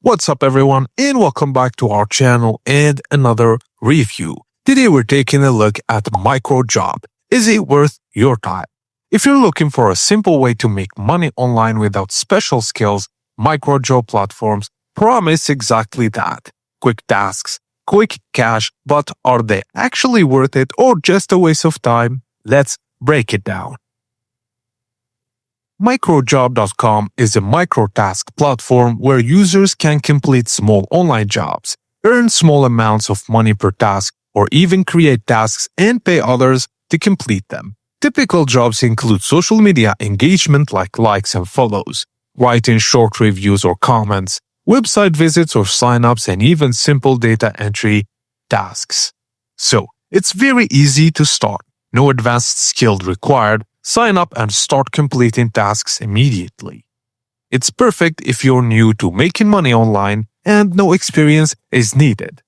What's up everyone and welcome back to our channel and another review. Today we're taking a look at Microjob. Is it worth your time? If you're looking for a simple way to make money online without special skills, Microjob platforms promise exactly that. Quick tasks, quick cash, but are they actually worth it or just a waste of time? Let's break it down. Microjob.com is a microtask platform where users can complete small online jobs, earn small amounts of money per task, or even create tasks and pay others to complete them. Typical jobs include social media engagement like likes and follows, writing short reviews or comments, website visits or signups, and even simple data entry tasks. So, it's very easy to start. No advanced skill required. Sign up and start completing tasks immediately. It's perfect if you're new to making money online and no experience is needed.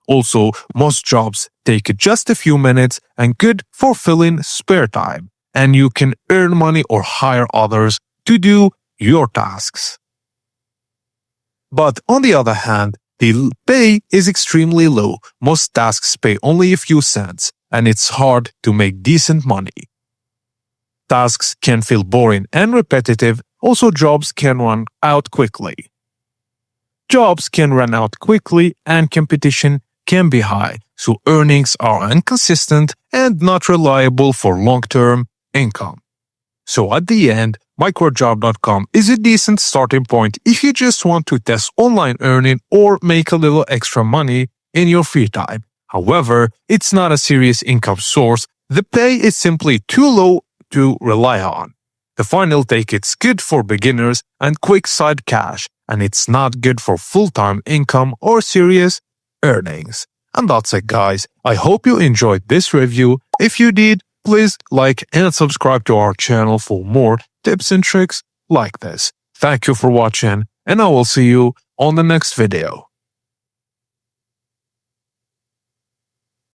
Also, most jobs take just a few minutes and good for filling spare time, and you can earn money or hire others to do your tasks. But on the other hand, the pay is extremely low. Most tasks pay only a few cents, and it's hard to make decent money. Tasks can feel boring and repetitive. Also, jobs can run out quickly. And competition can be high, so earnings are inconsistent and not reliable for long-term income. So at the end, Microjob.com is a decent starting point if you just want to test online earning or make a little extra money in your free time. However, it's not a serious income source. The pay is simply too low to rely on. The final take, it's good for beginners and quick side cash, and it's not good for full-time income or serious earnings. And that's it guys. I hope you enjoyed this review. If you did, please like and subscribe to our channel for more tips and tricks like this. Thank you for watching, and I will see you on the next video.